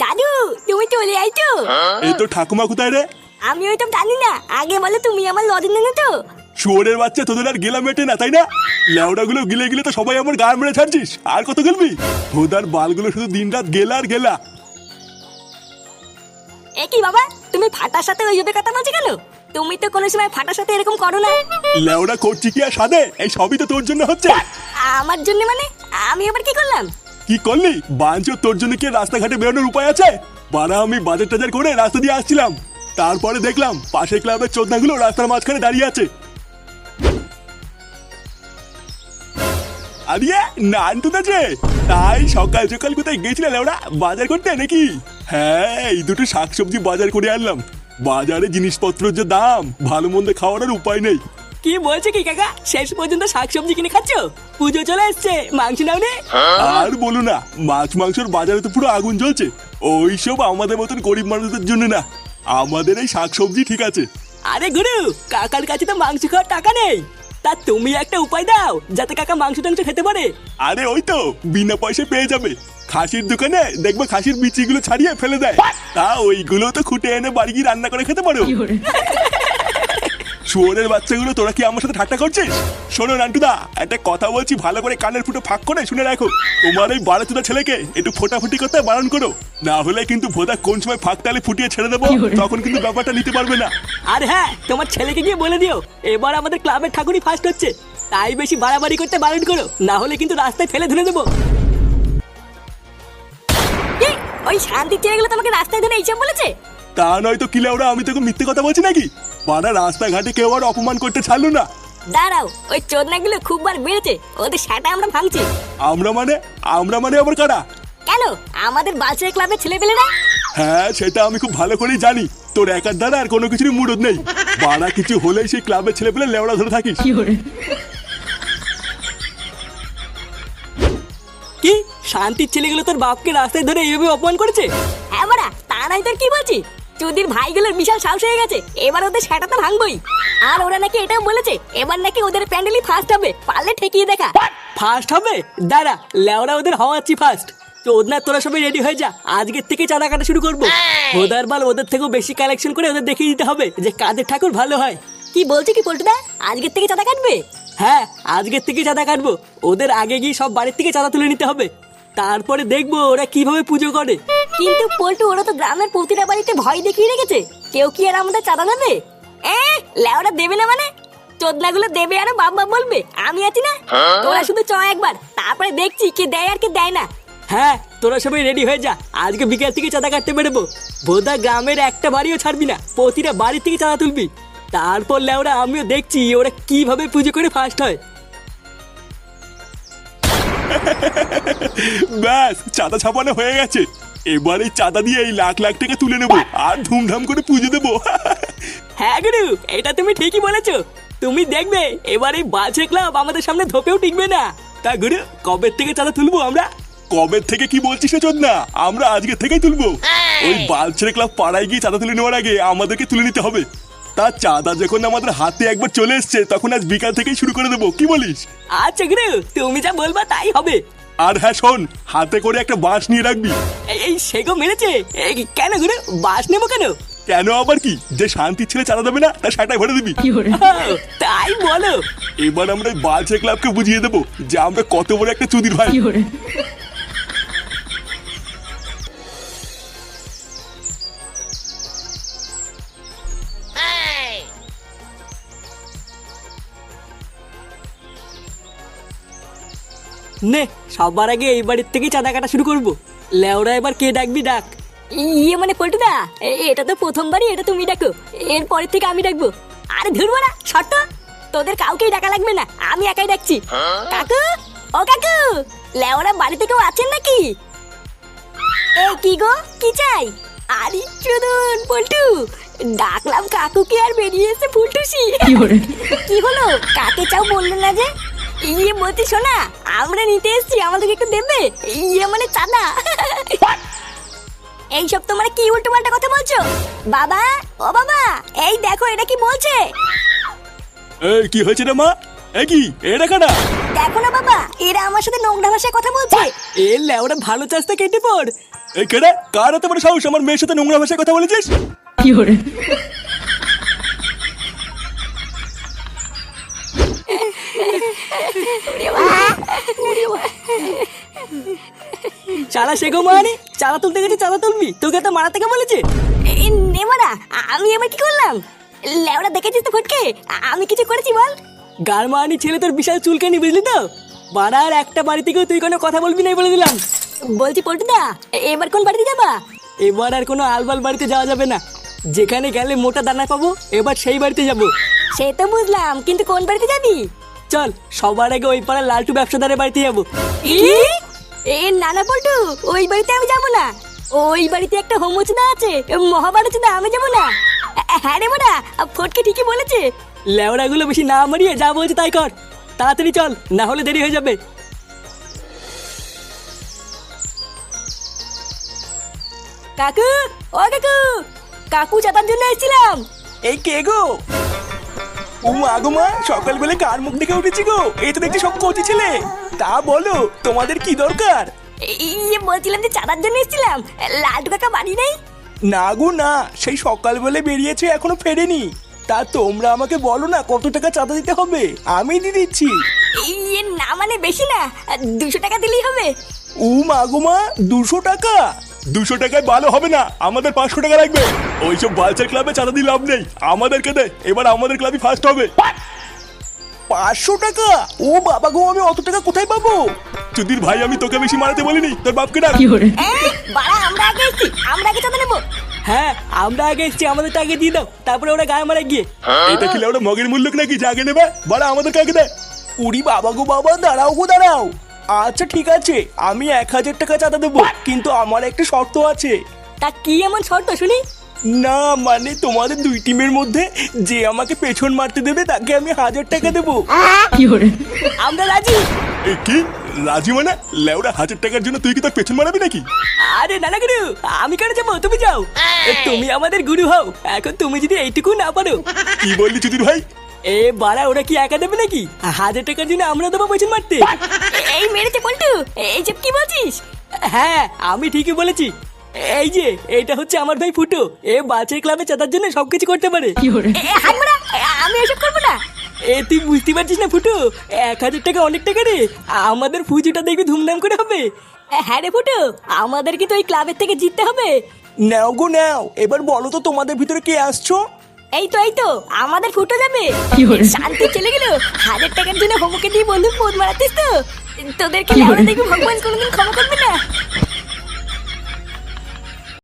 দাদু তুমি চলে আইছো? এই তো ঠাকুমা কোথায় রে? আমি ওই তো জানি না, আগে বলে তুমি আমার লজেন নেনে তো। শুয়োরের বাচ্চা, তোদের আর গেলা মেটে না তাই না? লেওড়া গুলো গিলে গিলে তো সবাই আমার গায়ে মেরে ছাড়ছিস, আর কত গেলবি? ভোদার বালগুলো শুধু দিন রাত গেলা আর গেলা। এ কি বাবা, তুমি ফাটার সাথে ওইভাবে কথা বলছো কেন? তুমি তো কোনো সময় ফাটার সাথে এরকম করো না। লেওড়া করছি কি আর সাদে? এই সবই তো তোর জন্য হচ্ছে। আমার জন্য মানে? আমি আবার কি করলাম? কি করলি বাঞ্চ? তোর জন্য কি রাস্তাঘাটে বেরোনোর উপায় আছে? বাড়া আমি বাজার টাজার করে রাস্তা দিয়ে আসছিলাম, তারপরে দেখলাম পাশে ক্লাবের চোদনাগুলো রাস্তার মাঝখানে দাঁড়িয়ে আছে। আরে নান্টু দা যে, তাই সকাল সকাল কোথায় গেছিলে লেওড়া? বাজার করতে নাকি? হ্যাঁ, এই দুটো শাকসবজি বাজার করে আনলাম। বাজারে জিনিসপত্রের যে দাম, ভালো মন্দ খাওয়ার আর উপায় নেই। কি বলছে কি কাকা, শেষ পর্যন্ত শাকসবজি কিনে খাচ্ছ? পুজো চলে এসছে, মাংস নাও নে। আর বলো না, মাছ মাংসের বাজারে তো পুরো আগুন জ্বলছে। ওইসব আমাদের মতন গরিব মানুষদের জন্য না, আমাদের এই শাকসবজি ঠিক আছে। আরে গুরু, কাকার কাছে তো মাংস খাওয়ার টাকা নেই, তা তুমি একটা উপায় দাও যাতে কাকা মাংস টাংস খেতে পারে। আরে ওই তো বিনা পয়সায় পেয়ে যাবে। খাসির দোকানে দেখবে খাসির বিচিগুলো ছাড়িয়ে ফেলে দেয়, তা ওইগুলো তো খুঁটে এনে বাড়ি গিয়ে রান্না করে খেতে পারো। শুয়োরের বাচ্চাগুলো, তোরা কি আমার সাথে ঠাট্টা করছিস? শোনো নান্টুদা, একটা কথা বলছি, ভালো করে কানের ফুটো ফাঁক করে শুনে রাখো। তোমার এই বারোচুদা ছেলেকে একটু ফোটাফুটি করতে বারণ করো, না হলে কিন্তু ভোদা কোন সময় ফাঁক তালে ফুটিয়ে ছেড়ে দেবো, তখন কিন্তু ব্যাপারটা নিতে পারবে না। আর হ্যাঁ, তোমার ছেলেকে গিয়ে বলে দিও এবার আমাদের ক্লাবের ঠাকুরই ফার্স্ট হচ্ছে, তাই বেশি বাড়াবাড়ি করতে বারণ করো, না হলে কিন্তু রাস্তায় ফেলে ধরে দেবো। কি? ওই শান্তি ছেলেগুলো তোমাকে রাস্তায় ধরে এইসব বলেছে? তা নয় তো কি লেওড়া, আমি তোকে মিথ্যে কথা বলছি নাকি? বাড়া রাস্তাঘাটে কেউ আর অপমান করতে ছাড়লো না। দাঁড়াও, ওই চোদনাগুলো খুব বার বেড়েছে, ওদের সাটা আমরা ভাঙছি। আমরা মানে আবার কারা? কেন, আমাদের বাচ্চা ক্লাবের ছেলেপেলেরা। হ্যাঁ, সেটা আমি খুব ভালো করেই জানি। তোর একার দ্বারা আর কোনো কিছুরই মুরদ নেই। বাড়া কিছু হলেই সেই ক্লাবের ছেলে পেলে লেওড়া ধরে থাকিস। কি শান্তির ছেলেগুলো তোর বাপকে রাস্তায় ধরে এইভাবে অপমান করেছে? হ্যাঁ বাড়া, তা নাই তোর কি বলছি, চুদির ভাইগুলোর বিশাল সাহস হয়ে গেছে, এবার ওদের সেটা তো ভাঙবই। আর ওরা নাকি এটাও বলেছে এবার নাকি ওদের প্যান্ডেলই ফার্স্ট হবে, পারলে ঠেকিয়ে দেখা। ফার্স্ট হবে? দাঁড়া, লেওরা ওদের হওয়াচ্ছি ফার্স্ট। চোদনা তোরা সবাই রেডি হয়ে যা, আজকের থেকে চাঁদা কাটা শুরু করবো। ওদের বাল ওদের থেকেও বেশি কালেকশন করে ওদের দেখিয়ে দিতে হবে যে কাদের ঠাকুর ভালো হয়। কি বলছে কি পল্টুদা, আজকের থেকে চাঁদা কাটবে? হ্যাঁ, আজকের থেকে চাঁদা কাটবো। ওদের আগে গিয়ে সব বাড়ির থেকে চাঁদা তুলে নিতে হবে, তারপরে দেখবো ওরা কিভাবে পুজো করে। কিন্তু পল্টু, ওরা তো গ্রামের প্রতিটা বাড়িতে ভয় দেখিয়ে রেখেছে, কেউ কি আর আমাদের চাঁদা দেবে? লেওরা দেবে না মানে? চোদনাগুলো দেবে আর বাপ বাপ বলবে, আমি আছি না। তোরা শুধু চ একবার, তারপরে দেখছি কে দেয় আর কে দেয় না। হ্যাঁ, তোরা সবাই রেডি হয়ে যা, আজকে বিকেল থেকে চাঁদা কাটতে বেরোবো। বোধা গ্রামের একটা বাড়িও ছাড়বি না, প্রতিটা বাড়ি থেকে চাঁদা তুলবি। তারপর লেওরা আমিও দেখছি ওরা কিভাবে পুজো করে ফার্স্ট হয়। ব্যাস, চাঁদা ছাপানো হয়ে গেছে। এবার এই চাঁদা দিয়ে এই লাখ লাখ টাকা তুলে নেবো আর ধুমধাম করে পুজো দেবো। হ্যাঁ গুরু, এটা তুমি ঠিকই বলেছো। তুমি দেখবে এবার এই বাজে ক্লাব আমাদের সামনে ধোপেও টিকবে না। তা গুরু, কবে থেকে চাঁদা তুলবো আমরা? কবে থেকে কি বলছিস না চোদ না, আমরা আজকে থেকেই তুলবো। ওই বালছেড়ে ক্লাব পাড়ায় গিয়ে চাঁদা তুলে নেওয়ার আগে আমাদেরকে তুলে নিতে হবে। তা চাঁদা যখন আমাদের হাতে একবার চলে এসছে, তখন আজ বিকাল থেকেই শুরু করে দেবো, কি বলিস? আচ্ছা গুরু, তুমি যা বলবা তাই হবে। আর হ্যাঁ শোন, হাতে করে একটা বাঁশ নিয়ে রাখবি। এই সেগো মেরেছে? কেন গুরু, বাস নেবো কেন? কেন আবার কি, যে শান্তির ছেলে চাঁদা দেবে না তার সেটাই ভরে দিবি। ও, তাই বলো? এবার আমরা ওই বালছেড়ে ক্লাবকে বুঝিয়ে দেবো যে আমরা কত বড় একটা চুদির ভাই। নে, সবার আগে এই বাড়ির থেকেই চাঁদা কাটা শুরু করবো। লেওরা এবার কে ডাকবি ডাক। ইয়ে মানে পল্টুদা, এটা তো প্রথমবারই, এটা তুমি ডাকো, এরপরের থেকে আমি ডাকবো। আরে ধরবো না শর্ত, তোদের কাউকেই ডাকা লাগবে না, আমি একাই ডাকছি। কাকু, ও কাকু, লেওরা বাড়িতে কেউ আছেন নাকি? এই কি গো, কি চাই? আরে চুদন পল্টু, ডাকলাম কাকুকে আর বেরিয়ে এসে ফুলটুসি। কি হলো, কাকে চাও বললো না যে? ইয়ে বলতে শোনা, আমরা নিতে এসছি, আমাদেরকে একটু দেবে? ইয়ে মানে চাঁদা। এইসব তোমরা কি উল্টো পাল্টা কথা বলছো? বাবা, ও বাবা, এই দেখো এটা কি বলছে। এই কি হয়েছে রে মা? এই কি এটা কাটা? দেখো না বাবা, এরা আমার সাথে নোংরা ভাষায় কথা বলছে। এ লেওরা ভালো চাষটা কেটে পড়। এই কেডা কার এত বড় সাহস আমার মেয়ের সাথে নোংরা ভাষায় কথা বলেছিস? চালা শেখো মানে চালা তুলতে গেছে চালা তুলবি, তোকে তো মারা থেকে বলেছে। এই নেমারা, আমি এবার কি করলাম? লেওড়া দেখেছিস তো ফটকে, আমি কিছু করেছি বল? গারমানি ছেলে তোর বিশাল চুলকানি, বুঝলি তো? বাড়ার একটা বাড়ি থেকেও তুই কোনো কথা বলবি না বলে দিলাম। বলছি পল্টুদা, এবার কোন বাড়িতে যাবা? এবার আর কোনো আলবাল বাড়িতে যাওয়া যাবে না, যেখানে গেলে মোটা দানা পাবো এবার সেই বাড়িতে যাব। সে তো বুঝলাম, কিন্তু কোন বাড়িতে যাবি? চল সবার আগে ওই পাড়ার লালটু ব্যবসাদারের বাড়িতে যাবো। এ নানা পল্টু, ওই বাড়িতে আমি যাবো না। ওই বাড়িতে একটা হোমচুদা আছে, মহাভারতদা, আমি যাবো না। হ্যাঁ রে মোটা, ফটকে ঠিকই বলেছে। লেওড়াগুলো বেশি না মারিয়ে যা বলছে তাই কর, তাড়াতাড়ি চল, না হলে দেরি হয়ে যাবে। কাকু, ও কাকু, কাকু চাতার জন্য এসেছিলাম। এই কে গো? ও মা গো মা, সকালবেলা কার মুখ দেখে উঠেছি গো? এই তো দেখছি সব কচি ছেলে। তা বলো তোমাদের কি দরকার? এই বলছিলাম যে চাতার জন্য এসেছিলাম, লালটু কাকা বাড়ি নেই? না গো না, সেই সকালবেলা বেরিয়েছে এখনো ফেরেনি। তা তোমরা আমাকে বলো না কত টাকা চাঁদা দিতে হবে, আমি দিয়ে দিচ্ছি। না মানে বেশি না, 200 টাকা দিলেই হবে। ও মা গো মা, 200 টাকা? 200 টাকায় ভালো হবে না, আমাদের 500 টাকা লাগবে। ওইসব বালচার ক্লাবে চাঁদা দিয়ে লাভ নেই, আমাদেরকে দে, এবার আমাদের ক্লাবই ফার্স্ট হবে। 500 টাকা? ও বাবা গো, আমি অত টাকা কোথায় পাবো? চুদির ভাই, আমি তোকে বেশি মারাতে বলিনি, তোর বাপকে ডাক। বাড়া, আমরা আগে এসেছি, আমরা আগে চাঁদা নেবো। হ্যাঁ আমরা আগে এসছি, আমাদেরটা আগে দিয়ে দাও, তারপরে ওরা গায়ে মারা গিয়ে। এটা কি ওটা মগের মূল্য নাকি যে আগে নেবে? বাড়া আমাদেরকে আগে দে। উরি বাবা গো বাবা, দাঁড়াও গো দাঁড়াও। আচ্ছা ঠিক আছে, আমি 1000 টাকা চাঁদা দেবো, কিন্তু আমার একটা শর্ত আছে। তা কি এমন শর্ত শুনি? না মানে তোমাদের দুই টিমের মধ্যে যে আমাকে পেছন মারতে দেবে তাকে আমি 1000 টাকা দেবো। আমরা রাজি। এই কি রাজি মানে? লেওড়া 1000 টাকার জন্য তুই কি তোর পেছন মারাবি নাকি? আরে নানা গুরু, আমি কেন যাবো, তুমি যাও। তুমি আমাদের গুরু হও, এখন তুমি যদি এইটুকু না পারো। কি বললি চুদির ভাই? এ বাড়া, ওরা কি একা দেবে নাকি? 1000 টাকার জন্য আমরা দেবো পেছন মারতে? এই মেরেছে পল্টু, এই যে কি বলছিস? হ্যাঁ আমি ঠিকই বলেছি। এই যে এটা হচ্ছে আমার ভাই ফুটো, এ বাচ্চার ক্লাবে চাঁদার জন্য সবকিছু করতে পারে। হাত মারা, আমি এসব করবো না। এ তুই বুঝতে পারছিস না ফুটো, 1000 টাকা অনেক টাকা রে, আমাদের পুজোটা দেখবি ধুমধাম করে হবে। হ্যাঁ রে ফুটু, আমাদের কি তো ওই ক্লাবের থেকে জিততে হবে? নাও গো নাও, এবার বলো তো তোমাদের ভিতরে কে আসছো? এই তো আমাদের ফুটো যাবে। শান্তি চলে গেল, 1000 টাকার জন্য হোমকে দিয়ে বন্ধু পোদ মারাতিস তো? তোদেরকে লেওড়া দেখবি ভগবান কোনোদিন ক্ষমা করবে না।